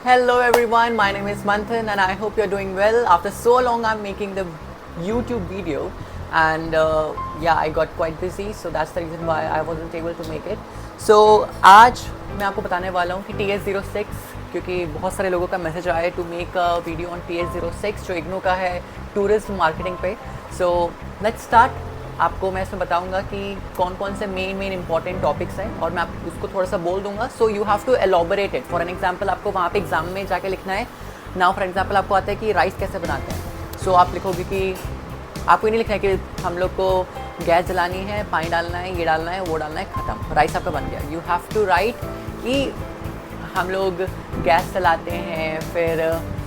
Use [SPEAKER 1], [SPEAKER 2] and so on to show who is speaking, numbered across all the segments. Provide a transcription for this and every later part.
[SPEAKER 1] Hello everyone, my name is Manthan and I hope you're doing well. After so long I'm making the YouTube video and I got quite busy, so that's the reason why I wasn't able to make it. So आज मैं आपको बताने वाला हूँ कि TS06, क्योंकि बहुत सारे लोगों का मैसेज आया to make a video on TS06 जो इग्नू का है टूरिज्म मार्केटिंग पे. So let's start. आपको मैं इसमें बताऊंगा कि कौन कौन से मेन इंपॉर्टेंट टॉपिक्स हैं और मैं आप उसको थोड़ा सा बोल दूंगा. So you have to elaborate it. For an example आपको वहाँ पे एग्जाम में जाके लिखना है. नाउ फॉर एग्जांपल आपको आता है कि राइस कैसे बनाते हैं. सो आप लिखोगे कि आपको ये नहीं लिखना है कि हम लोग को गैस जलानी है, पानी डालना है, ये डालना है, वो डालना है, ख़त्म, राइस आपका बन गया. यू हैव टू राइट कि हम लोग गैस जलाते हैं, फिर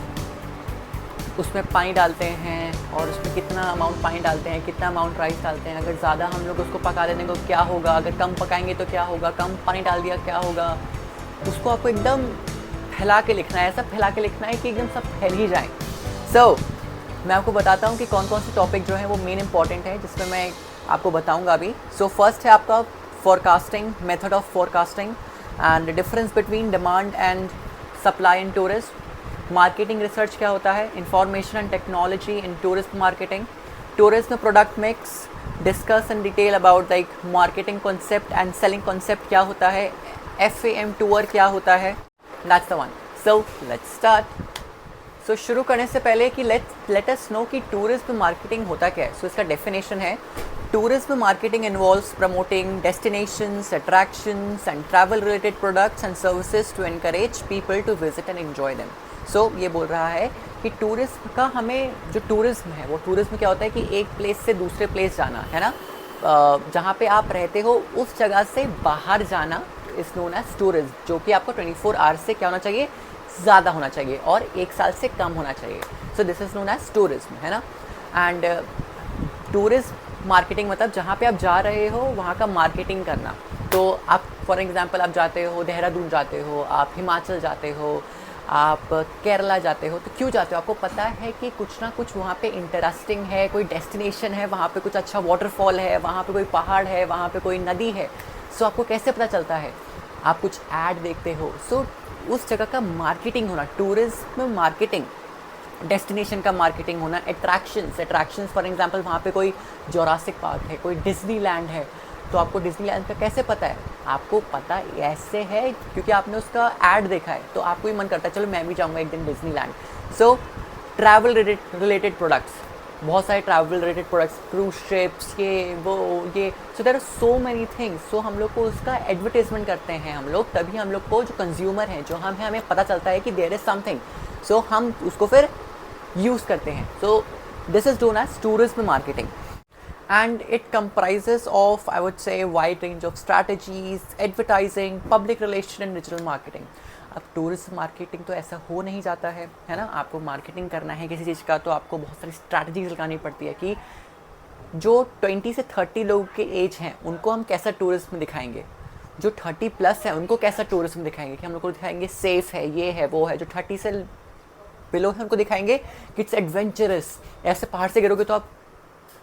[SPEAKER 1] उसमें पानी डालते हैं और उसमें कितना अमाउंट पानी डालते हैं, कितना अमाउंट राइस डालते हैं. अगर ज़्यादा हम लोग उसको पका देने को क्या होगा, अगर कम पकाएंगे तो क्या होगा, कम पानी डाल दिया क्या होगा. उसको आपको एकदम फैला के लिखना है. ऐसा फैला के लिखना है कि एकदम सब फैल ही जाए. सो मैं आपको बताता हूँ कि कौन कौन से टॉपिक जो हैं वो मेन इंपॉर्टेंट है जिसमें मैं आपको बताऊँगा अभी. सो फर्स्ट है आपका forecasting, method of forecasting and difference between demand and supply in tourism. Marketing research क्या होता है, information and technology in tourism marketing, tourism product mix, discuss in detail about like marketing concept and selling concept क्या होता है, FAM tour क्या होता है. That's the one. So let's start. So शुरू करने से पहले कि लेट अस नो कि टूरिज्म मार्केटिंग होता क्या है. सो इसका डेफिनेशन है, tourism marketing involves promoting destinations, attractions and travel related products and services to encourage people to visit and enjoy them. So ये बोल रहा है कि टूरिज्म का हमें जो टूरिज्म है वो टूरिज्म क्या होता है कि एक प्लेस से दूसरे प्लेस जाना है ना, जहाँ पे आप रहते हो उस जगह से बाहर जाना इज नोन एज टूरिज्म, जो कि आपको 24 आवर्स से क्या होना चाहिए, ज़्यादा होना चाहिए और 1 साल से कम होना चाहिए. So this is known as tourism, है ना. एंड टूरिज्म मार्केटिंग मतलब जहाँ पे आप जा रहे हो वहाँ का मार्केटिंग करना. तो आप फॉर एग्जांपल आप जाते हो देहरादून जाते हो, आप हिमाचल जाते हो, आप केरला जाते हो, तो क्यों जाते हो, आपको पता है कि कुछ ना कुछ वहाँ पे इंटरेस्टिंग है, कोई डेस्टिनेशन है, वहाँ पे कुछ अच्छा वाटरफॉल है, वहाँ पे कोई पहाड़ है, वहाँ पे कोई नदी है. सो आपको कैसे पता चलता है, आप कुछ ऐड देखते हो. सो उस जगह का मार्केटिंग होना, टूरिज्म मार्केटिंग, डेस्टिनेशन का मार्केटिंग होना. अट्रैक्शंस फॉर एग्जांपल वहाँ पे कोई जोरासिक पार्क है, कोई डिज्नीलैंड है, तो आपको डिज्नीलैंड का कैसे पता है, आपको पता ऐसे है क्योंकि आपने उसका ऐड देखा है, तो आपको ही मन करता है चलो मैं भी जाऊँगा एक दिन Disneyland. So travel related products, बहुत सारे travel related products, cruise ships, ये so there are so many things. So हम लोग को उसका एडवर्टाइजमेंट करते हैं हम लोग, तभी हम लोग को जो कंज्यूमर हैं जो हम हैं हमें पता चलता है कि देयर इज़ समथिंग. सो हम उसको फिर यूज़ करते हैं. So this is known as tourism marketing and it comprises of, I would say, wide range of strategies, advertising, public relation and digital marketing. अब टूरिज्म मार्केटिंग तो ऐसा हो नहीं जाता है ना. आपको मार्केटिंग करना है किसी चीज़ का तो आपको बहुत सारी स्ट्रैटेजीज लगानी पड़ती है कि जो 20 से 30 लोग के एज हैं उनको हम कैसा टूरिज्म दिखाएंगे, जो 30+ है उनको कैसा टूरिज्म दिखाएंगे, कि हम लोग को दिखाएंगे सेफ़ है, ये है, वो है. जो 30 से बिलो है उनको दिखाएंगे कि इट्स एडवेंचरस, ऐसे पहाड़ से गिरोगे तो आप,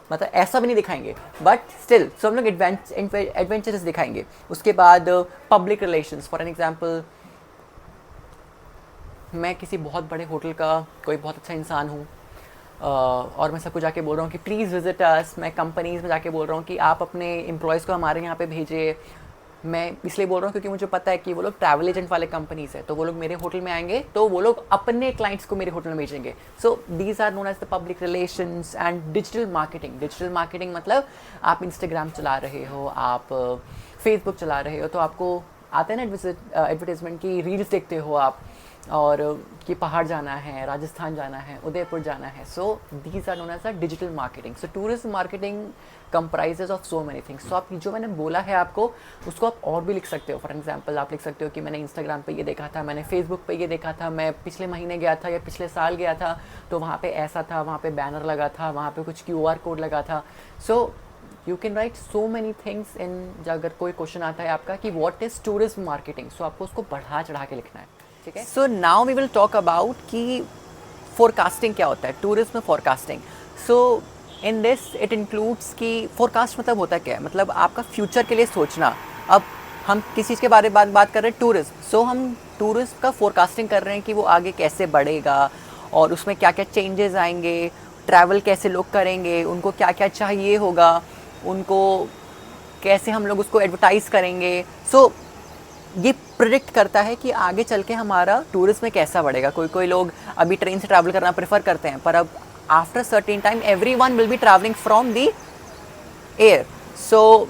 [SPEAKER 1] मतलब ऐसा भी नहीं दिखाएंगे बट स्टिल. सो हम लोग एडवेंचरस दिखाएंगे. उसके बाद public relations, for an example मैं किसी बहुत बड़े होटल का कोई बहुत अच्छा इंसान हूँ और मैं सबको जाके बोल रहा हूँ कि प्लीज़ विजिट अस. मैं कंपनीज़ में जाके बोल रहा हूँ कि आप अपने एम्प्लॉयज़ को हमारे यहाँ पे भेजिए. मैं इसलिए बोल रहा हूँ क्योंकि मुझे पता है कि वो लोग ट्रैवल एजेंट वाले कंपनीज़ है, तो वो लोग मेरे होटल में आएंगे तो वो लोग अपने क्लाइंट्स को मेरे होटल में भेजेंगे. So these are known as the public relations. And digital marketing मतलब आप इंस्टाग्राम चला रहे हो, आप फेसबुक चला रहे हो, तो आपको आते हैं ना एडवर्टाइजमेंट की रील्स देखते हो आप, और कि पहाड़ जाना है, राजस्थान जाना है, उदयपुर जाना है. So these are known as a digital marketing. So tourism marketing comprises of so many things. So आप जो मैंने बोला है आपको उसको आप और भी लिख सकते हो. फॉर एग्जांपल आप लिख सकते हो कि मैंने इंस्टाग्राम पे ये देखा था, मैंने फेसबुक पे ये देखा था, मैं पिछले महीने गया था या पिछले साल गया था तो वहाँ पे ऐसा था, वहाँ पे बैनर लगा था, वहाँ पे कुछ QR कोड लगा था. So you can write so many things in. अगर कोई क्वेश्चन आता है आपका कि what is tourism marketing, so आपको उसको बढ़ा चढ़ा के लिखना है. ठीक है. So now we will talk about कि फोरकास्टिंग क्या होता है, tourism forecasting. So in this it includes कि फोरकास्ट मतलब होता क्या है, मतलब आपका फ्यूचर के लिए सोचना. अब हम किस चीज़ के बारे में बात कर रहे हैं, टूरिज्म। सो हम टूरिज्म का फोरकास्टिंग कर रहे हैं कि वो आगे कैसे बढ़ेगा और उसमें क्या क्या चेंजेस आएंगे, ट्रैवल कैसे लोग करेंगे, उनको क्या क्या चाहिए होगा, उनको कैसे हम लोग उसको एडवर्टाइज़ करेंगे। सो ये प्रिडिक्ट करता है कि आगे चल के हमारा टूरिज्म में कैसा बढ़ेगा। कोई कोई लोग अभी ट्रेन से ट्रैवल करना प्रेफर करते हैं, पर अब after certain time everyone will be travelling from the air. So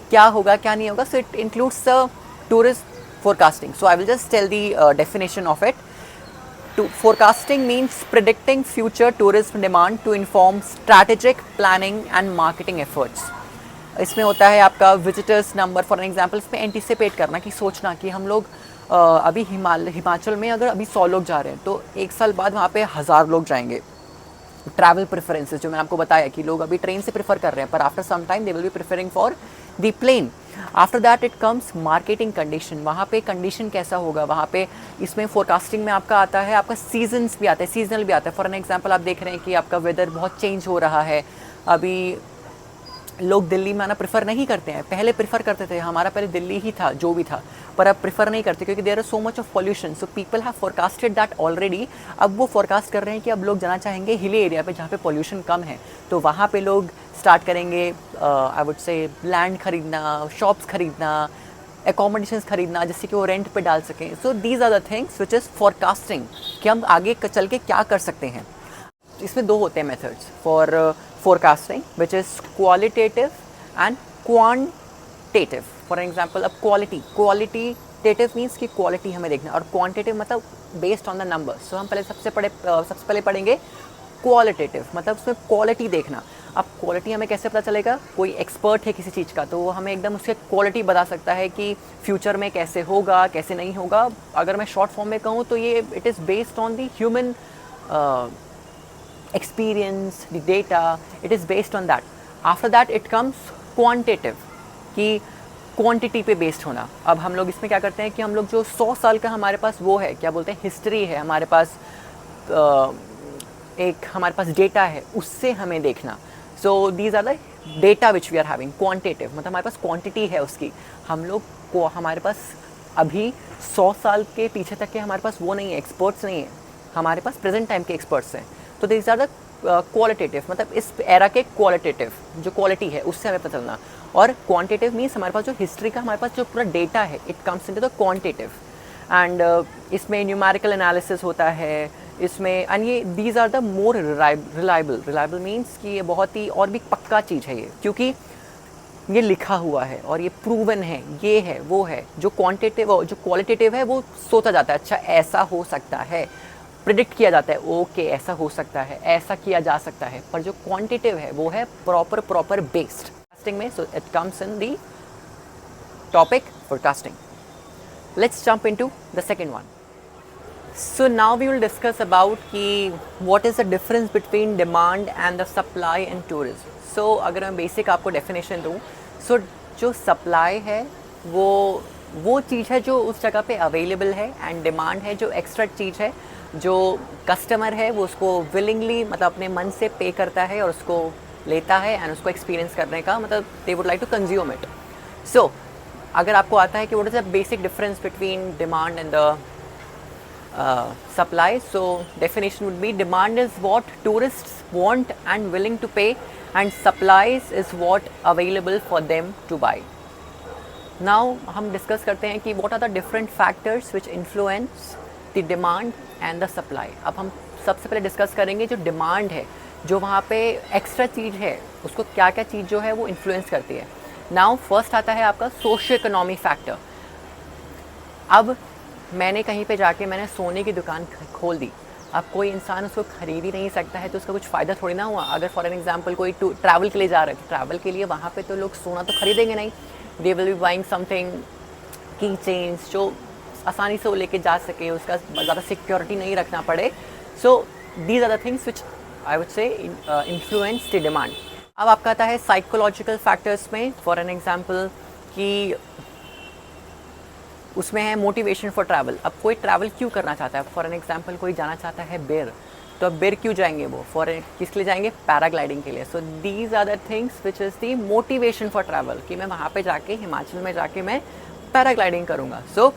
[SPEAKER 1] क्या होगा क्या नहीं होगा, so it includes the tourist forecasting. So I will just tell the definition of it. Forecasting means predicting future tourism demand to inform strategic planning and marketing efforts. इसमें होता है आपका visitors number, for example इसमें anticipate करना कि सोचना कि हम लोग अभी हिमाचल में अगर अभी 100 लोग जा रहे हैं तो एक साल बाद वहाँ पे 1000 लोग जाएंगे। ट्रैवल प्रेफरेंसेस जो मैंने आपको बताया कि लोग अभी ट्रेन से प्रेफर कर रहे हैं, पर after some time they will be preferring for the plane. After that it comes marketing condition, वहाँ पे कंडीशन कैसा होगा वहाँ पे। इसमें फोरकास्टिंग में आपका आता है, आपका सीजन्स भी आता है, सीजनल भी आता है। फॉर एन एग्जांपल आप देख रहे हैं कि आपका वेदर बहुत चेंज हो रहा है। अभी लोग दिल्ली में आना प्रेफर नहीं करते हैं, पहले प्रेफर करते थे, हमारा पहले दिल्ली ही था जो भी था, पर अब प्रेफर नहीं करते क्योंकि there are so much of pollution. So people have forecasted that already. अब वो फोरकास्ट कर रहे हैं कि अब लोग जाना चाहेंगे हिली एरिया पे जहाँ पे पॉल्यूशन कम है, तो वहाँ पे लोग स्टार्ट करेंगे आई वुड से लैंड खरीदना, शॉप्स खरीदना, एकोमोडेशंस खरीदना, जिससे कि वो रेंट पे डाल सकें। So these are the things which is forecasting कि हम आगे चल के क्या कर सकते हैं। इसमें दो होते हैं methods for forecasting, which is qualitative and quantitative. For example, अब qualitative means कि quality हमें देखना, और quantitative मतलब based on the numbers. So हम पहले सबसे पहले पढ़ेंगे qualitative, मतलब उसमें quality देखना। अब quality हमें कैसे पता चलेगा, कोई expert है किसी चीज़ का तो वो हमें एकदम उसके quality बता सकता है कि फ्यूचर में कैसे होगा कैसे नहीं होगा। अगर मैं शॉर्ट फॉर्म में कहूँ तो ये it is based on the human experience, the data, it is based on that. After that it comes quantitative कि क्वांटिटी पे बेस्ड होना। अब हम लोग इसमें क्या करते हैं कि हम लोग जो 100 साल का हमारे पास वो है, क्या बोलते हैं, हिस्ट्री है हमारे पास, एक हमारे पास डेटा है, उससे हमें देखना। So these are the data which we are having. Quantitative मतलब हमारे पास क्वांटिटी है उसकी, हम लोग को हमारे पास अभी 100 साल के पीछे तक के हमारे पास वो नहीं है, एक्सपर्ट्स नहीं है, हमारे पास प्रेजेंट टाइम के एक्सपर्ट्स हैं। तो दिस आर द क्वालिटेटिव, मतलब इस एरा के क्वालिटेटिव जो क्वालिटी है उससे हमें पता चलना। और क्वांटिटेटिव मीन्स हमारे पास जो हिस्ट्री का हमारे पास जो पूरा डेटा है, it comes into the quantitative. And इसमें न्यूमेरिकल एनालिसिस होता है इसमें, एंड ये these are the more reliable means कि ये बहुत ही और भी पक्का चीज़ है ये, क्योंकि ये लिखा हुआ है और ये प्रूवन है, ये है वो है। जो क्वालिटेटिव है वो सोचा जाता है, अच्छा ऐसा हो सकता है, प्रिडिक्ट किया जाता है, ओके ऐसा हो सकता है, ऐसा किया जा सकता है। पर जो क्वांटिटेटिव है वो है प्रॉपर बेस्ड फोरकास्टिंग में। So it comes in the topic forecasting. Let's jump into the second one. So now we will discuss about कि what is the difference between demand and the supply in tourism. So अगर मैं basic आपको definition दूँ, सो जो supply है वो चीज़ है जो उस जगह पे अवेलेबल है, एंड डिमांड है जो एक्स्ट्रा चीज़ है जो कस्टमर है वो उसको विलिंगली मतलब अपने मन से पे करता है और उसको लेता है एंड उसको एक्सपीरियंस करने का, मतलब they would like to consume it. So अगर आपको आता है कि what is the basic difference between demand and the supply, so definition would be demand is what tourists want and willing to pay, and supplies is what available for them to buy. Now हम discuss करते हैं कि what are the different factors which influence the demand and the supply. अब हम सबसे पहले discuss करेंगे जो डिमांड है, जो वहाँ पे एक्स्ट्रा चीज़ है उसको क्या क्या चीज़ जो है वो इन्फ्लुएंस करती है। नाउ फर्स्ट आता है आपका सोशियो इकोनॉमी फैक्टर। अब मैंने कहीं पे जाके मैंने सोने की दुकान खोल दी, अब कोई इंसान उसको खरीद ही नहीं सकता है तो उसका कुछ फ़ायदा थोड़ी ना हुआ। अगर फॉर एन एग्जांपल कोई ट्रैवल के लिए जा रहा है तो ट्रैवल के लिए वहाँ पे तो लोग सोना तो खरीदेंगे नहीं, दे विल बी बाइंग समथिंग की चेन्स जो आसानी से वो लेके जा सके, उसका ज़्यादा सिक्योरिटी नहीं रखना पड़े। So these are the things which I would say influence the demand. अब आपका आता है साइकोलॉजिकल फैक्टर्स में, फॉर एन एग्जांपल कि उसमें है मोटिवेशन फॉर ट्रैवल। अब कोई ट्रैवल क्यों करना चाहता है, फॉर एन एग्जांपल कोई जाना चाहता है बेर, तो अब बेर क्यों जाएंगे वो, किस लिए जाएंगे, पैराग्लाइडिंग के लिए। So these are the things which is the motivation for travel कि मैं वहाँ पे जाके हिमाचल में जाके मैं पैराग्लाइडिंग करूँगा. सो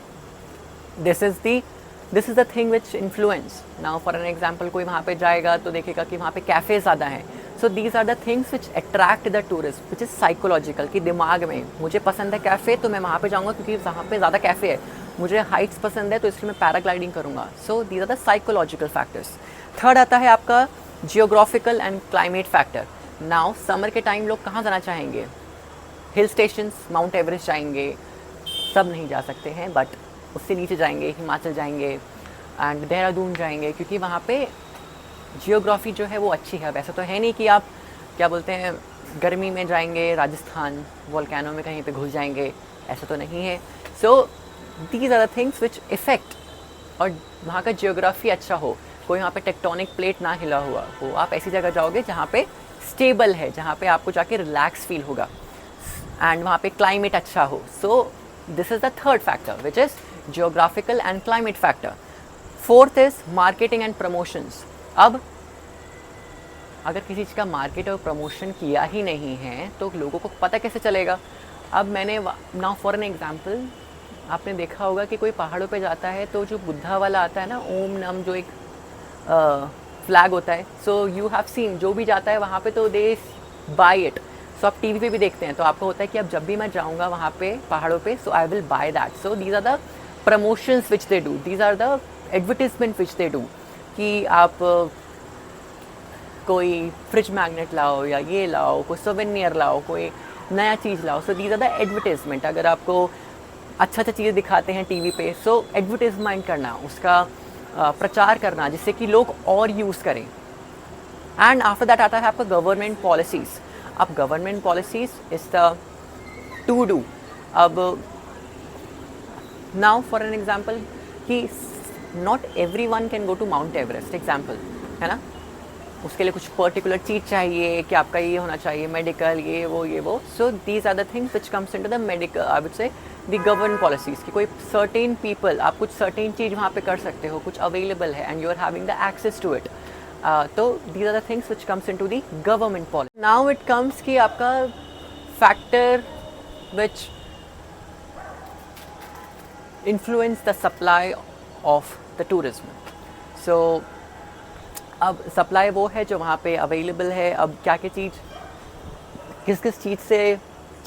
[SPEAKER 1] this is the thing which influence. Now for an example, कोई वहाँ पे जाएगा तो देखेगा कि वहाँ पे कैफ़े ज़्यादा हैं. So these are the things which attract the tourist, which is psychological, कि दिमाग में मुझे पसंद है कैफ़े तो मैं वहाँ पे जाऊँगा क्योंकि वहाँ पे ज़्यादा कैफ़े है. मुझे हाइट्स पसंद है तो इसलिए मैं पैराग्लाइडिंग करूँगा. So these are the psychological factors. Third आता है आपका geographical and climate factor. Now summer के टाइम लोग कहाँ जाना चाहेंगे? हिल स्टेशंस, माउंट एवरेस्ट जाएंगे. सब नहीं जा सकते हैं बट उससे नीचे जाएंगे, हिमाचल जाएंगे एंड देहरादून जाएंगे, क्योंकि वहाँ पे जियोग्राफी जो है वो अच्छी है. वैसे तो है नहीं कि आप क्या बोलते हैं गर्मी में जाएंगे राजस्थान वोल्केनो में कहीं पे घुस जाएंगे, ऐसा तो नहीं है. So these are the things which effect. और वहाँ का जियोग्राफी अच्छा हो, कोई वहाँ पे टेक्टोनिक प्लेट ना हिला हुआ हो, आप ऐसी जगह जाओगे जहाँ पे स्टेबल है, जहाँ पे आपको जाके रिलैक्स फील होगा एंड वहाँ पे क्लाइमेट अच्छा हो. सो this is the third factor which is geographical and climate factor. Fourth is marketing and promotions. अब अगर किसी चीज़ का मार्केट और प्रमोशन किया ही नहीं है तो लोगों को पता कैसे चलेगा? अब मैंने नाउ फॉर एन एग्जांपल, आपने देखा होगा कि कोई पहाड़ों पे जाता है तो जो बुद्धा वाला आता है ना, ओम नम, जो एक फ्लैग होता है. सो यू हैव सीन, जो भी जाता है वहाँ पे तो दे बाय इट. सो आप टीवी पे भी देखते हैं तो आपको होता है कि अब जब भी मैं जाऊँगा वहाँ पे पहाड़ों पे, so I will buy that. So these are the promotions which they do, these are the advertisement which they do, कि आप कोई फ्रिज मैग्नेट लाओ या ये लाओ, कोई सोवेनियर लाओ, कोई नया चीज़ लाओ. So these are the advertisement. अगर आपको अच्छा चीज़ें दिखाते हैं टीवी पे, सो एडवर्टीजमेंट करना, उसका प्रचार करना जिससे कि लोग और यूज़ करें. एंड आफ्टर दैट आता है आपका गवर्नमेंट पॉलिसीज़. अब government policies is the to do. अब नाउ फॉर एन एग्जाम्पल कि not every one can go to Mount Everest, example है ना. उसके लिए कुछ पर्टिकुलर चीज़ चाहिए कि आपका ये होना चाहिए, मेडिकल, ये वो. So these are the things which comes into the medical, I would say the government policies, कि कोई सर्टेन पीपल, आप कुछ सर्टेन चीज़ वहाँ पे कर सकते हो, कुछ अवेलेबल है and you are having the access to it. तो these are the things which comes into the government policy. Now it comes कि आपका factor which influence the supply of the tourism. So अब supply वो है जो वहाँ पे available है. अब क्या क्या चीज़, किस किस चीज़ से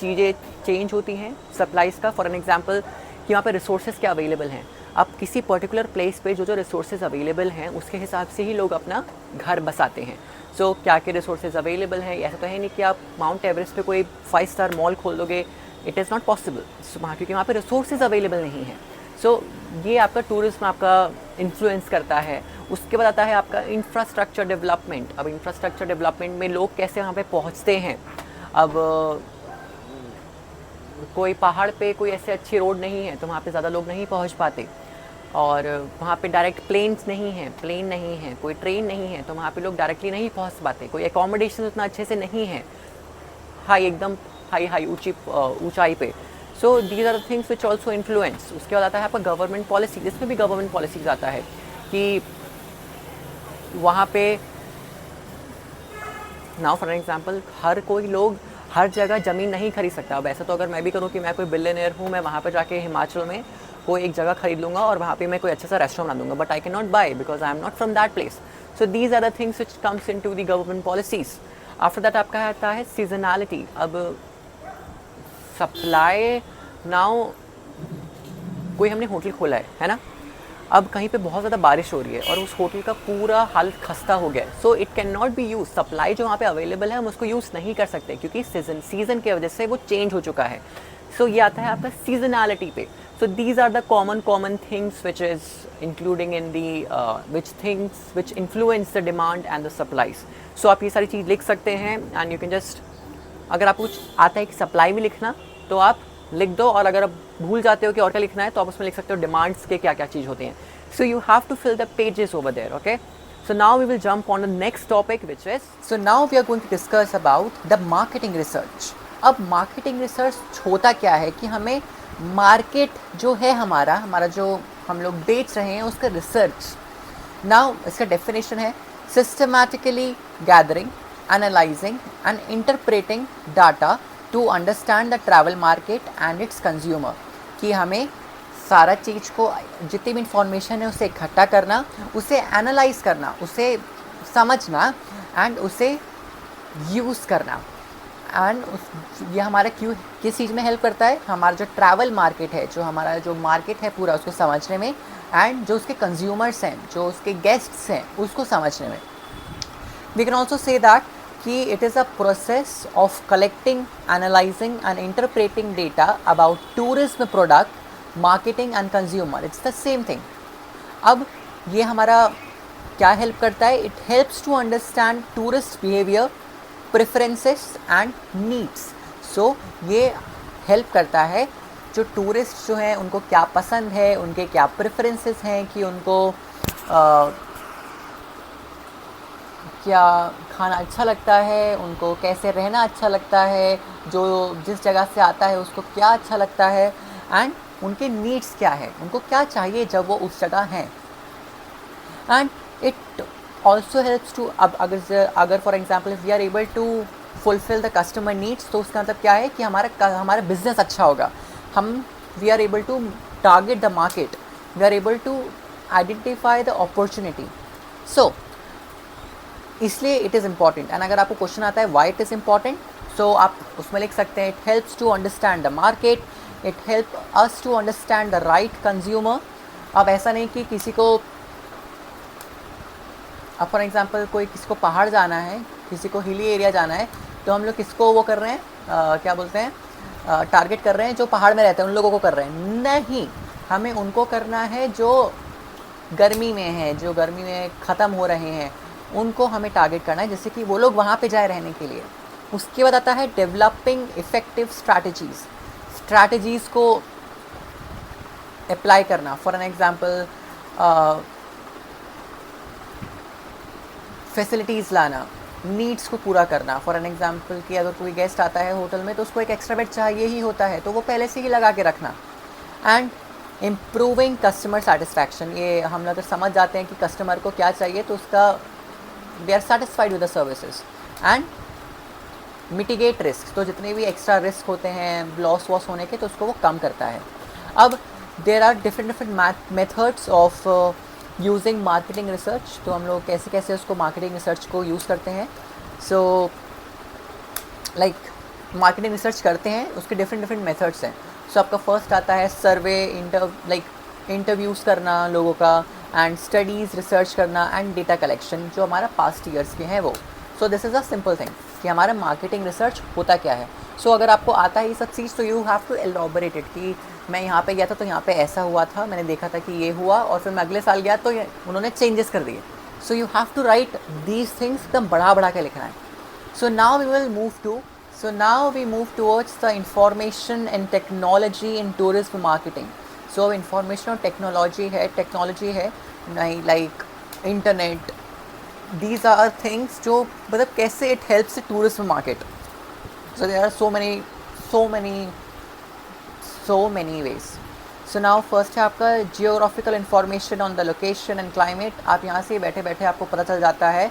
[SPEAKER 1] चीज़ें चेंज होती हैं सप्लाईज़ का. फॉर एन एग्जांपल कि वहाँ पे रिसोर्सेज क्या अवेलेबल हैं. अब किसी पर्टिकुलर प्लेस पे जो रिसोर्सेज अवेलेबल हैं उसके हिसाब से ही लोग अपना घर बसाते हैं. सो क्या क्या रिसोर्सेज अवेलेबल हैं, ऐसा तो है नहीं कि आप माउंट एवरेस्ट पे कोई 5 स्टार मॉल खोल दोगे, इट इज़ नॉट पॉसिबल. वहाँ क्योंकि वहाँ पे रिसोर्सेज अवेलेबल नहीं हैं. सो ये आपका टूरिज्म आपका इन्फ्लुएंस करता है. उसके बाद आता है आपका इंफ्रास्ट्रक्चर डेवलपमेंट. अब इंफ्रास्ट्रक्चर डेवलपमेंट में लोग कैसे वहाँ पे पहुँचते हैं. अब कोई पहाड़ पे कोई ऐसे अच्छी रोड नहीं है तो वहाँ पे ज़्यादा लोग नहीं पहुँच पाते. और वहाँ पे डायरेक्ट प्लेन नहीं है, कोई ट्रेन नहीं है तो वहाँ पे लोग डायरेक्टली नहीं पहुँच पाते. कोई एकोमोडेशन उतना अच्छे से नहीं है एकदम हाई ऊंचाई पे. So these are the things which also influence. उसके बाद आता है आपका गवर्नमेंट पॉलिसी, जिसमें भी गवर्नमेंट पॉलिसीज आता है कि वहाँ पे नाउ फॉर एग्जांपल हर कोई लोग हर जगह ज़मीन नहीं खरीद सकता. अब ऐसा तो अगर मैं भी करूँ कि मैं कोई बिलियनियर हूँ, मैं वहाँ पे जाके हिमाचल में कोई एक जगह खरीद लूँगा और वहाँ पे मैं कोई अच्छा सा रेस्टोरेंट बना दूँगा, but I can not buy because I am not from that place. So these are the things which comes into the government policies. After that आपका आता है सीजनैलिटी. अब सप्लाई, नाउ कोई हमने होटल खोला है ना. अब कहीं पे बहुत ज़्यादा बारिश हो रही है और उस होटल का पूरा हालत खस्ता हो गया है. So it can not be use. Supply जो वहाँ पे अवेलेबल है हम उसको यूज़ नहीं कर सकते क्योंकि सीज़न की वजह से वो चेंज हो चुका है. सो ये आता है आपका सीजनैलिटी पे. So these are the common things which is including in the which influence the demand and the supplies. So आप ये सारी चीज़ लिख सकते हैं एंड यू कैन जस्ट, अगर आपको कुछ आता है कि सप्लाई भी लिखना तो आप लिख दो, और अगर आप भूल जाते हो कि और क्या लिखना है तो आप उसमें लिख सकते हो डिमांड्स के क्या क्या चीज़ होती हैं. So you have to fill the pages over there. Okay, so now we will jump on the next topic which is, so now we are going to discuss about the marketing research. अब marketing research होता क्या है कि हमें market जो है हमारा जो हम लोग बेच रहे हैं उसका रिसर्च. नाउ इसका डेफिनेशन है systematically gathering, analysing and interpreting data to understand the travel market and its consumer. कि हमें सारा चीज़ को, जितनी भी इंफॉर्मेशन है उसे इकट्ठा करना, उसे एनालाइज करना, उसे समझना एंड उसे यूज़ करना। एंड ये हमारा क्यों किस चीज़ में हेल्प करता है, हमारा जो ट्रैवल मार्केट है, जो हमारा जो मार्केट है पूरा, उसको समझने में, एंड जो उसके कंज्यूमर्स हैं, जो उसके गेस्ट्स हैं, उसको समझने में। We can also say that कि it is a process of collecting, analysing and interpreting data about tourism product, marketing and consumer, it's the same thing. अब ये हमारा क्या हेल्प करता है, it helps to understand tourist behaviour, preferences and needs. So ये help करता है जो टूरिस्ट जो हैं उनको क्या पसंद है, उनके क्या प्रेफरेंसेस हैं, कि उनको क्या खाना अच्छा लगता है, उनको कैसे रहना अच्छा लगता है, जो जिस जगह से आता है उसको क्या अच्छा लगता है, एंड उनके नीड्स क्या है, उनको क्या चाहिए जब वो उस जगह हैं। And it also helps to, अब अगर for example we are able to fulfil the customer needs, तो उसका मतलब क्या है कि हमारा बिजनेस अच्छा होगा। We are able to target the market, we are able to identify the opportunity. So इसलिए इट इज़ इम्पॉर्टेंट। एंड अगर आपको क्वेश्चन आता है why it is important, so आप उसमें लिख सकते हैं, it helps to understand the market, it help us to understand the right consumer. अब ऐसा नहीं कि किसी को, अब फॉर एग्जांपल कोई किसी को पहाड़ जाना है, किसी को हिली एरिया जाना है, तो हम लोग किसको वो कर रहे हैं, क्या बोलते हैं, टारगेट कर रहे हैं जो पहाड़ में रहते हैं, उन लोगों को कर रहे हैं। नहीं, हमें उनको करना है जो गर्मी में है, जो गर्मी में ख़त्म हो रहे हैं, उनको हमें टारगेट करना है, जैसे कि वो लोग वहाँ पे जाए रहने के लिए। उसके बाद आता है डेवलपिंग इफ़ेक्टिव स्ट्रैटेजीज़ को अप्लाई करना। फॉर एन एग्ज़ाम्पल फैसिलिटीज़ लाना, नीड्स को पूरा करना। फॉर एन एग्ज़ाम्पल कि अगर कोई गेस्ट आता है होटल में तो उसको एक एक्स्ट्रा बेड चाहिए ही होता है, तो वो पहले से ही लगा के रखना। एंड इम्प्रूविंग कस्टमर सेटिस्फैक्शन, ये हम अगर समझ जाते हैं कि कस्टमर को क्या चाहिए तो उसका we are satisfied with the services. And mitigate risk, तो जितने भी एक्स्ट्रा रिस्क होते हैं लॉस वॉस होने के, तो उसको वो कम करता है। अब there are different methods of using marketing research, तो हम लोग कैसे कैसे उसको मार्केटिंग रिसर्च को यूज़ करते हैं। सो लाइक मार्केटिंग रिसर्च करते हैं, उसके डिफरेंट मेथड्स हैं। सो आपका फर्स्ट आता है सर्वे, इंटरव्यूज़ करना लोगों का, एंड स्टडीज़ रिसर्च करना, एंड डेटा कलेक्शन, जो हमारा पास्ट ईयर्स के हैं वो। सो this is a simple thing कि हमारा मार्केटिंग रिसर्च होता क्या है। सो अगर आपको आता है ये सब चीज़, तो you have to elaborate it, कि मैं यहाँ पे गया था तो यहाँ पे ऐसा हुआ था, मैंने देखा था कि ये हुआ, और फिर मैं अगले साल गया तो उन्होंने चेंजेस कर दिए। So you have to write these things, एकदम बढ़ा के लिखना है। So now we will move to now we move towards the information and technology in tourism marketing. So information और टेक्नोलॉजी है नहीं, like internet, these are things जो मतलब कैसे it helps the tourism market. So there are so many ways. So now first है आपका geographical information on the location and climate. आप यहाँ से बैठे बैठे आपको पता चल जाता है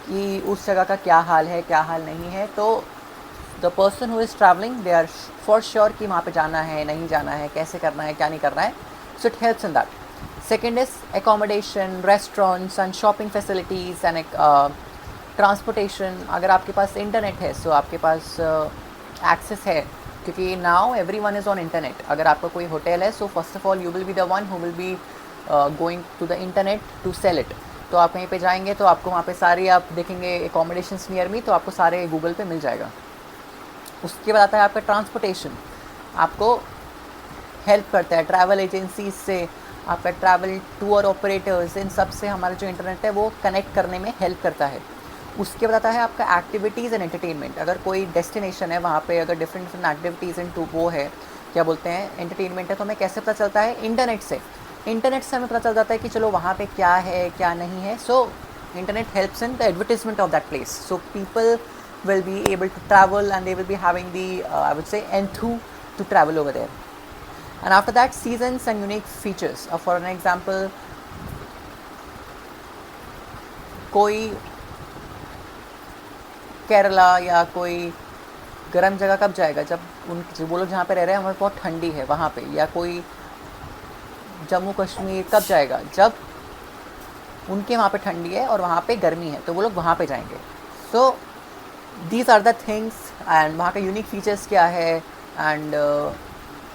[SPEAKER 1] कि उस जगह का क्या हाल है, क्या हाल नहीं है। तो the person who is travelling, they are for sure कि वहाँ पे जाना है, नहीं जाना है, कैसे करना है, क्या नहीं करना है। So it helps in that. Second is accommodation, restaurants and shopping facilities and transportation. अगर आपके पास इंटरनेट है, सो आपके पास एक्सेस है, क्योंकि now every one is on internet. अगर आपका कोई होटल है, so first of all you will be the one who will be going to the internet to sell it. तो आप कहीं पे जाएंगे तो आपको वहाँ पे सारी आप देखेंगे एकोमोडेशंस नियर मी, तो आपको सारे गूगल पे मिल जाएगा। उसके बाद आता है आपका ट्रांसपोर्टेशन, आपको हेल्प करता है ट्रैवल एजेंसीज से, आपका ट्रैवल टूर ऑपरेटर्स, इन सब से हमारा जो इंटरनेट है वो कनेक्ट करने में हेल्प करता है। उसके बाद आता है आपका एक्टिविटीज़ एंड एंटरटेनमेंट। अगर कोई डेस्टिनेशन है, वहाँ पे अगर डिफरेंट एक्टिविटीज़ एंड वो है, क्या बोलते हैं, एंटरटेनमेंट है, तो हमें कैसे पता चलता है? इंटरनेट से हमें पता चल जाता है कि चलो वहाँ पे क्या है, क्या नहीं है। So internet helps in the advertisement of that place, so people will be able to travel and they will be having the I would say enthu to travel over there. And after that, seasons and unique features. For an example, कोई केरला या कोई गर्म जगह कब जाएगा? जब उन जो वो लोग जहाँ पे रह रहे हैं वहाँ बहुत ठंडी है वहाँ पे, या कोई जम्मू कश्मीर कब जाएगा जब उनके वहाँ पे ठंडी है और वहाँ पे गर्मी है, तो वो लोग वहाँ पे जाएंगे। So these are the things, and वहाँ का यूनिक फीचर्स क्या है। एंड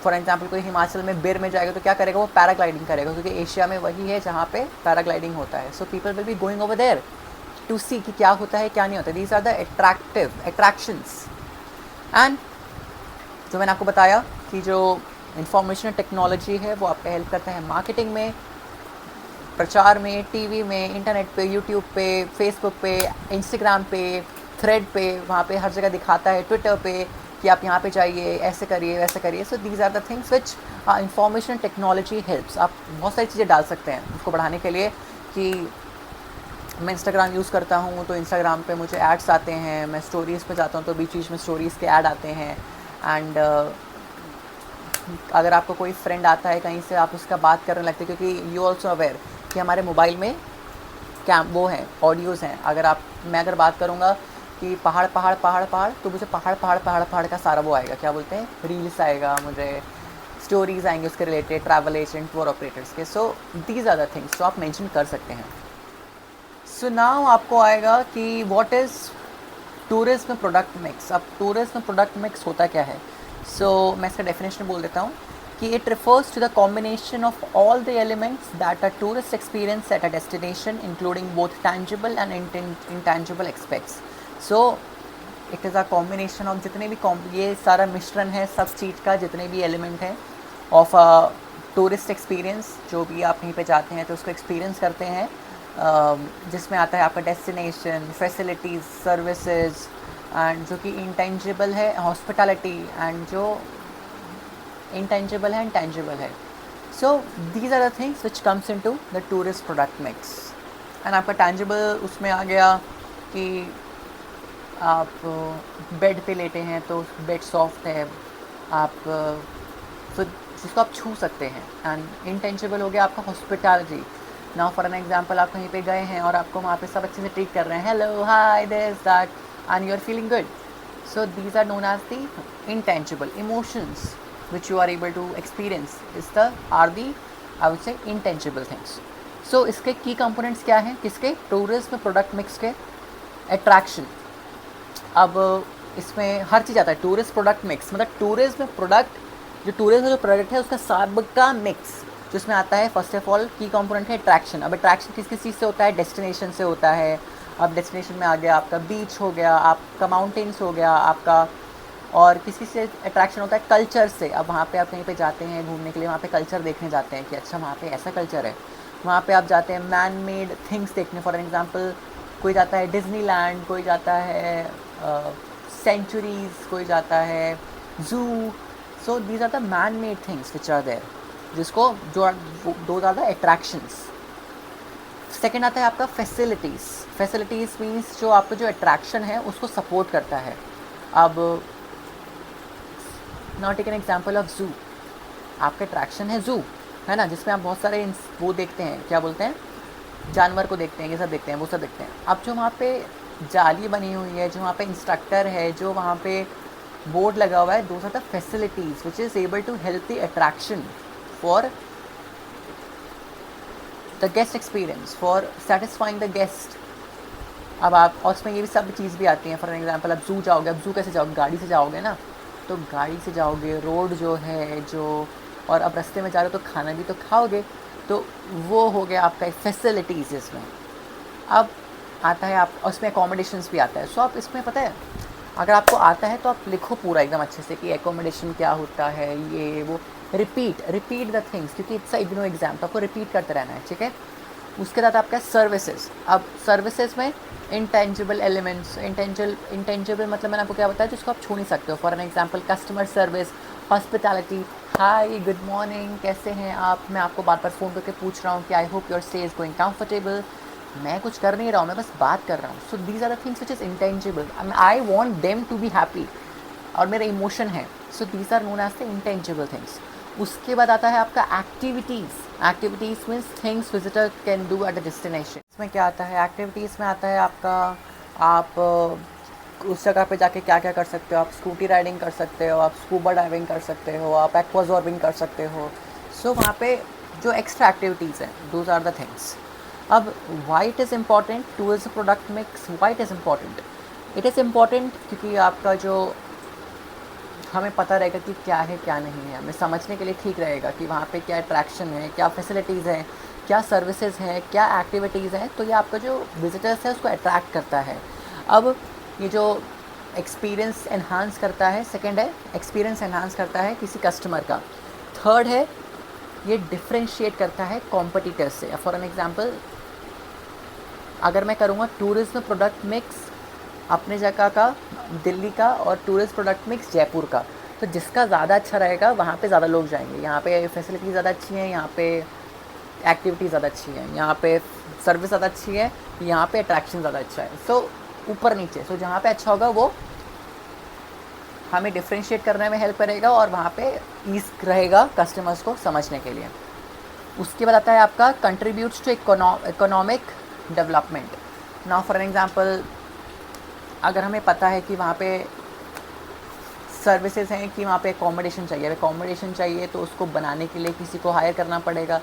[SPEAKER 1] फॉर एग्जांपल कोई हिमाचल में बिर में जाएगा तो क्या करेगा, वो पैराग्लाइडिंग करेगा, क्योंकि एशिया में वही है जहाँ पे पैराग्लाइडिंग होता है। So people will be going over there to see कि क्या होता है क्या नहीं होता है। These are the attractions. And जो मैंने आपको बताया कि जो इंफॉर्मेशन टेक्नोलॉजी है वो आपका हेल्प करता है मार्केटिंग में, प्रचार में, टीवी में, इंटरनेट पे, यूट्यूब पे, फेसबुक पे, इंस्टाग्राम पे, थ्रेड पे, वहाँ पे हर जगह दिखाता है, ट्विटर पे कि आप यहाँ पे जाइए, ऐसे करिए, वैसे करिए। So these are the things which information technology helps. आप बहुत सारी चीज़ें डाल सकते हैं उसको बढ़ाने के लिए, कि मैं इंस्टाग्राम यूज़ करता हूँ तो इंस्टाग्राम पे मुझे एड्स आते हैं, मैं स्टोरीज़ पे जाता हूँ तो बीच बीच में स्टोरीज़ के ऐड आते हैं। एंड अगर आपको कोई फ्रेंड आता है कहीं से, आप उसका बात करने लगते हैं, क्योंकि यू ऑल्सो अवेयर कि हमारे मोबाइल में क्या वो हैं, ऑडियोज़ हैं। मैं अगर बात करूँगा कि पहाड़ पहाड़ पहाड़ पहाड़, तो मुझे पहाड़ पहाड़ पहाड़ पहाड़ का सारा वो आएगा, क्या बोलते हैं, रील्स आएगा, मुझे स्टोरीज़ आएंगे उसके related, travel agent, tour operators के। So these are the things जो आप मेंशन कर सकते हैं। सो नाउ आपको आएगा कि what is tourism product mix. अब टूरिज्म प्रोडक्ट मिक्स होता क्या है। मैं इसका डेफिनेशन बोल देता हूँ कि it refers to the combination of all the elements that a tourist experience at a destination, including both tangible and intangible aspects. It is a combination of जितने भी ये सारा मिश्रण है सब चीज़ का, जितने भी एलिमेंट हैं ऑफ अ टूरिस्ट एक्सपीरियंस। जो भी आप कहीं पे जाते हैं तो उसको एक्सपीरियंस करते हैं, जिसमें आता है आपका डेस्टिनेशन, फैसिलिटीज़, सर्विसेज, एंड जो कि इंटेंजिबल है हॉस्पिटैलिटी, एंड जो इंटेंजिबल है इंटेंजिबल है। So these are the things which comes into the tourist product mix. And आपका टेंजिबल उसमें आ गया कि आप बेड पे लेटे हैं तो बेड सॉफ्ट है, आप फिर जिसको आप छू सकते हैं। एंड इंटेंजिबल हो गया आपका hospitality. Now for an example, आप कहीं पे गए हैं और आपको वहाँ पे सब अच्छे से ट्रीट कर रहे हैं, hello hi this that, and you are feeling good. So these are known as the intangible emotions which you are able to experience are the I would say intangible things. So इसके की components क्या हैं किसके, tourism product mix के। Attraction, अब इसमें हर चीज़ आता है। टूरिस्ट प्रोडक्ट मिक्स मतलब टूरिज्म प्रोडक्ट, जो टूरिज्म जो प्रोडक्ट है उसका सबका मिक्स जिसमें आता है। फर्स्ट ऑफ ऑल की कंपोनेंट है अट्रैक्शन। अब अट्रैक्शन किस किस चीज़ से होता है, डेस्टिनेशन से होता है। अब डेस्टिनेशन में आ गया आपका बीच हो गया, आपका माउंटेन्स हो गया आपका, और किसी से अट्रैक्शन होता है कल्चर से। अब वहाँ पे आप कहीं पे जाते हैं घूमने के लिए, वहाँ पे कल्चर देखने जाते हैं कि अच्छा वहाँ पे ऐसा कल्चर है। वहाँ पे आप जाते हैं मैन मेड थिंग्स देखने। फॉर एग्जांपल कोई जाता है डिज्नीलैंड, कोई जाता है सेंचुरीज़, कोई जाता है zoo. So these are the man made things which are there, जिसको जो दो आर द अट्रैक्शंस। सेकेंड आता है आपका फैसिलिटीज़। फैसिलिटीज़ मीन्स जो आपका जो अट्रैक्शन है उसको सपोर्ट करता है। अब now take an example of zoo. आपका अट्रैक्शन है ज़ू, है ना, जिसमें आप बहुत सारे वो देखते हैं, क्या बोलते हैं, जानवर को देखते हैं, ये सब देखते हैं, वो सब देखते हैं। अब जो वहाँ पे जाली बनी हुई है, जो वहाँ पे इंस्ट्रक्टर है, जो वहाँ पे बोर्ड लगा हुआ है, those are the facilities which is able to help the attraction for the guest experience, for satisfying the guest. अब आप, और उसमें ये भी सब चीज़ भी आती हैं। फॉर एग्जांपल आप ज़ू जाओगे, अब ज़ू कैसे जाओगे, गाड़ी से जाओगे ना, तो गाड़ी से जाओगे, रोड जो है जो, और अब रास्ते में जा रहे हो तो खाना भी तो खाओगे, तो वो हो गया आपका फैसिलिटीज़ इसमें। अब आता है आप, और इसमें एकोमोडेशंस भी आता है। सो आप इसमें पता है, अगर आपको आता है तो आप लिखो पूरा एकदम अच्छे से कि एकोमोडेशन क्या होता है, ये वो, रिपीट द थिंग्स, क्योंकि इट्स इग्नो एग्जाम, तो आपको रिपीट करते रहना है, ठीक है। उसके बाद आपका सर्विसेज। अब सर्विसेज में इंटेंजिबल एलिमेंट्स, इंटेंजिबल मतलब मैंने आपको क्या बताया, जिसको आप छू नहीं सकते हो। For an example customer service, hospitality, hi good morning कैसे हैं आप, मैं आपको बार बार फ़ोन करके पूछ रहा हूँ कि I hope your stay is going comfortable. मैं कुछ कर नहीं रहा हूँ, मैं बस बात कर रहा हूँ। So these are the things which is intangible, I want them to be happy, और मेरा इमोशन है। So these are known as the intangible things. उसके बाद आता है आपका activities means things visitor can do at the destination. इसमें क्या आता है, एक्टिविटीज़ में आता है आपका, आप उस जगह पे जाके क्या क्या कर सकते हो, आप स्कूटी राइडिंग कर सकते हो, आप स्कूबा डाइविंग कर सकते हो, आप एक्वाजॉर्बिंग कर सकते हो। सो वहाँ पे जो एक्स्ट्रा एक्टिविटीज़ हैं, दोज आर द थिंग्स। अब Y it is important tourism product mix, Y it is important? It is important क्योंकि आपका जो हमें पता रहेगा कि क्या है क्या नहीं है, हमें समझने के लिए ठीक रहेगा कि वहाँ पे क्या अट्रैक्शन है, क्या फैसिलिटीज़ हैं, क्या सर्विसेज हैं, क्या एक्टिविटीज़ हैं। तो ये आपका जो विजिटर्स है उसको अट्रैक्ट करता है। अब ये जो एक्सपीरियंस एनहांस करता है, सेकंड है एक्सपीरियंस एनहांस करता है किसी कस्टमर का। थर्ड है ये डिफ्रेंशिएट करता है कॉम्पिटिटर्स से। फॉर एन एग्जांपल, अगर मैं करूँगा टूरिज्म प्रोडक्ट मिक्स अपने जगह का, दिल्ली का, और टूरिस्ट प्रोडक्ट मिक्स जयपुर का, तो जिसका ज़्यादा अच्छा रहेगा वहाँ पे ज़्यादा लोग जाएंगे। यहाँ पे फैसिलिटी ज़्यादा अच्छी है, यहाँ पे एक्टिविटी ज़्यादा अच्छी है, यहाँ पे सर्विस ज़्यादा अच्छी है, यहाँ पे अट्रैक्शन ज़्यादा अच्छा है। सो ऊपर नीचे, सो जहाँ पे अच्छा होगा वो हमें डिफ्रेंशिएट करने में हेल्प करेगा और वहाँ पे ईज़ रहेगा कस्टमर्स को समझने के लिए। उसके बाद आता है आपका contributes to economic development. Now for an example, अगर हमें पता है कि वहाँ पे सर्विसेज हैं, कि वहाँ पे अकोमोडेशन चाहिए तो उसको बनाने के लिए किसी को हायर करना पड़ेगा,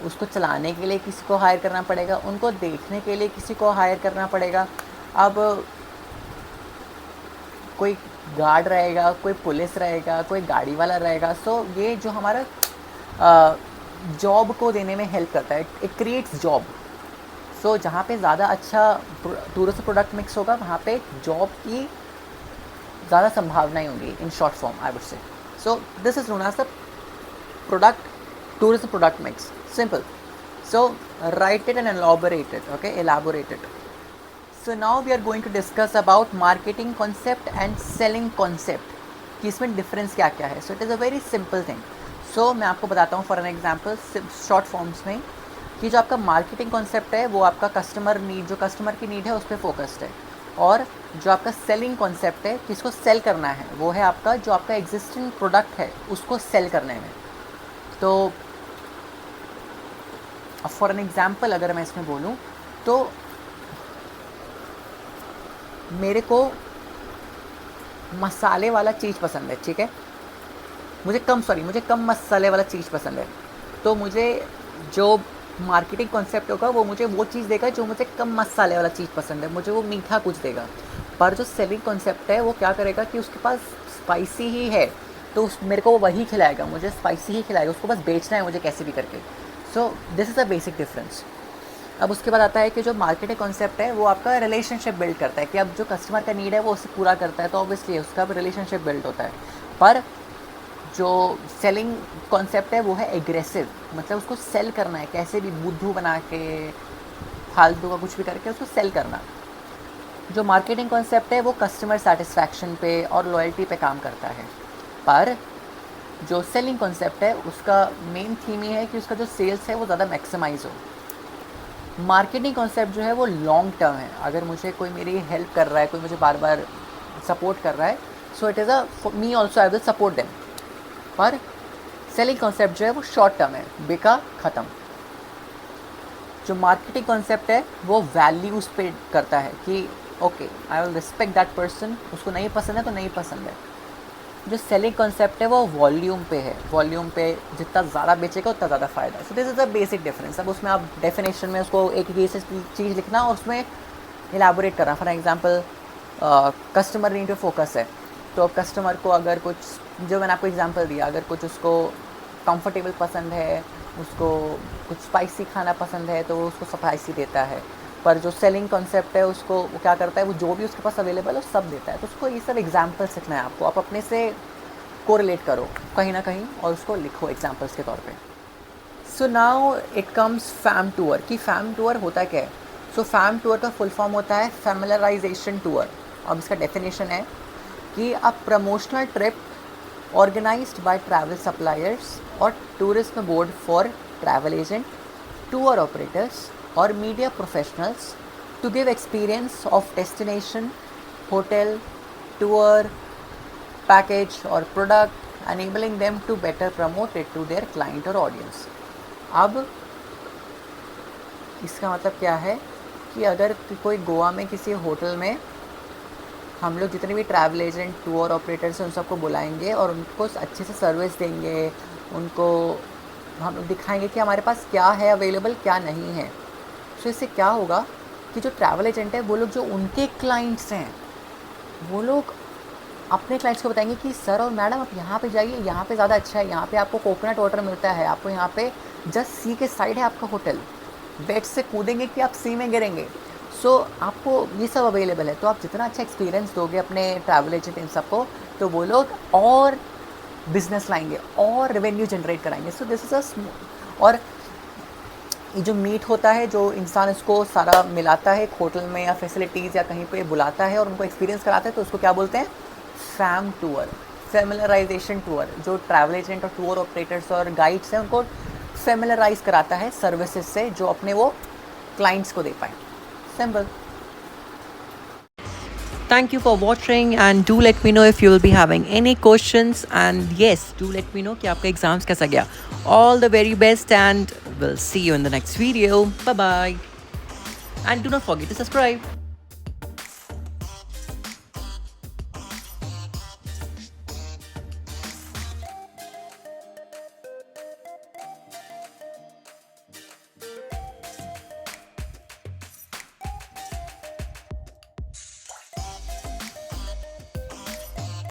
[SPEAKER 1] उसको चलाने के लिए किसी को हायर करना पड़ेगा, उनको देखने के लिए किसी को हायर करना पड़ेगा। अब कोई गार्ड रहेगा, कोई पुलिस रहेगा, कोई गाड़ी वाला रहेगा। सो ये जो हमारा जॉब को देने में हेल्प करता है, इट क्रिएट्स जॉब। सो जहाँ पे ज़्यादा अच्छा टूरिस्ट प्रोडक्ट मिक्स होगा वहाँ पे जॉब की ज़्यादा संभावनाएं होंगी, in short form I would say. So this is known as the product tourist product mix, simple. So write it and elaborate it, okay, elaborate it. So now we are going to discuss about marketing concept and selling concept, कि इसमें difference क्या क्या है। So it is a very simple thing. So मैं आपको बताता हूँ for an example short forms में, कि जो आपका मार्केटिंग कॉन्सेप्ट है वो आपका कस्टमर नीड, जो कस्टमर की नीड है उस पर फोकस्ड है, और जो आपका सेलिंग कॉन्सेप्ट है, किसको सेल करना है, वो है आपका जो आपका एग्जिस्टिंग प्रोडक्ट है उसको सेल करने में। तो फॉर एन एग्जांपल अगर मैं इसमें बोलूँ तो मेरे को मसाले वाला चीज़ पसंद है, ठीक है, मुझे कम मसाले वाला चीज़ पसंद है। तो मुझे जो मार्केटिंग कॉन्सेप्ट होगा वो मुझे वो चीज़ देगा जो मुझे कम मसाले वाला चीज़ पसंद है, मुझे वो मीठा कुछ देगा। पर जो सेलिंग कॉन्सेप्ट है वो क्या करेगा कि उसके पास स्पाइसी ही है तो मेरे को वो वही खिलाएगा, मुझे स्पाइसी ही खिलाएगा, उसको बस बेचना है मुझे कैसे भी करके। सो this is a basic difference. अब उसके बाद आता है कि जो मार्केटिंग कॉन्सेप्ट है वो आपका रिलेशनशिप बिल्ड करता है, कि अब जो कस्टमर का नीड है वो उससे पूरा करता है, तो ऑब्वियसली उसका रिलेशनशिप बिल्ड होता है। पर जो सेलिंग कॉन्सेप्ट है वो है एग्रेसिव, मतलब उसको सेल करना है, कैसे भी बुद्धू बना के, फालतू का कुछ भी करके उसको सेल करना। जो मार्केटिंग कॉन्सेप्ट है वो कस्टमर सेटिस्फैक्शन पे और लॉयल्टी पे काम करता है। पर जो सेलिंग कॉन्सेप्ट है उसका मेन थीम ही है कि उसका जो सेल्स है वो ज़्यादा मैक्सिमाइज हो। मार्केटिंग कॉन्सेप्ट जो है वो लॉन्ग टर्म है, अगर मुझे कोई मेरी हेल्प कर रहा है, कोई मुझे बार बार सपोर्ट कर रहा है, so it is a me also I will support them. पर सेलिंग कॉन्सेप्ट जो है वो शॉर्ट टर्म है, बिका ख़त्म। जो मार्केटिंग कॉन्सेप्ट है वो वैल्यूज़ पे करता है कि okay I will respect that person, उसको नहीं पसंद है तो नहीं पसंद है। जो सेलिंग कॉन्सेप्ट है वो वॉल्यूम पे है, वॉल्यूम पे जितना ज़्यादा बेचेगा उतना ज़्यादा फ़ायदा। सो this is a basic difference. अब उसमें आप डेफिनेशन में उसको एक ही चीज़ लिखना और उसमें एलाबोरेट करना। फॉर एग्जांपल कस्टमर नीड पे फोकस है, तो अब कस्टमर को अगर कुछ, जो मैंने आपको एग्जांपल दिया, अगर कुछ उसको कंफर्टेबल पसंद है, उसको कुछ स्पाइसी खाना पसंद है तो वो उसको स्पाइसी देता है। पर जो सेलिंग कॉन्सेप्ट है उसको वो क्या करता है, वो जो भी उसके पास अवेलेबल है वो सब देता है। तो उसको ये सब एग्जांपल सीखना है आपको, आप अपने से कोरिलेट करो कहीं ना कहीं और उसको लिखो एग्जांपल्स के तौर पे। So now it comes fam tour, कि फैम टूर होता क्या है। सो फैम टूर का फुल फॉर्म होता है फैमिलराइजेशन टूर। अब इसका डेफिनेशन है कि अ promotional trip organized by travel suppliers or tourism board for travel agent, tour operators or media professionals to give experience of destination, hotel, tour, package or product, enabling them to better promote it to their client or audience. अब इसका मतलब क्या है कि अगर कोई गोवा में किसी होटल में हम लोग जितने भी ट्रैवल एजेंट, टूर ऑपरेटर्स हैं, उन सबको बुलाएंगे और उनको अच्छे से सर्विस देंगे। उनको हम लोग दिखाएंगे कि हमारे पास क्या है अवेलेबल, क्या नहीं है। तो इससे क्या होगा कि जो ट्रैवल एजेंट है वो लोग जो उनके क्लाइंट्स हैं वो लोग अपने क्लाइंट्स को बताएंगे कि सर और मैडम आप यहाँ पे जाइए, यहाँ पे ज़्यादा अच्छा है, यहाँ पे आपको कोकोनट वाटर मिलता है, आपको यहाँ पे जस्ट सी के साइड है आपका होटल, बेड से कूदेंगे कि आप सी में गिरेंगे। सो आपको ये सब अवेलेबल है। तो आप जितना अच्छा एक्सपीरियंस दोगे अपने ट्रैवल एजेंट इन सबको, तो वो लोग और बिजनेस लाएंगे और रेवेन्यू जनरेट कराएंगे। सो दिस इज़ अ और ये जो मीट होता है, जो इंसान इसको सारा मिलाता है एक होटल में या फैसिलिटीज़ या कहीं पे बुलाता है और उनको एक्सपीरियंस कराता है, तो उसको क्या बोलते हैं? Fam tour, familiarisation tour. जो ट्रैवल एजेंट और टूर ऑपरेटर्स और गाइड्स हैं उनको फेमिलराइज कराता है सर्विसेज से, जो अपने वो क्लाइंट्स को दे पाए। Simple. Thank you for watching and do let me know if you will be having any questions, and yes, do let me know कि आपका एग्जाम्स कैसा गया। All the very best and we'll see you in the next video. Bye bye and do not forget to subscribe.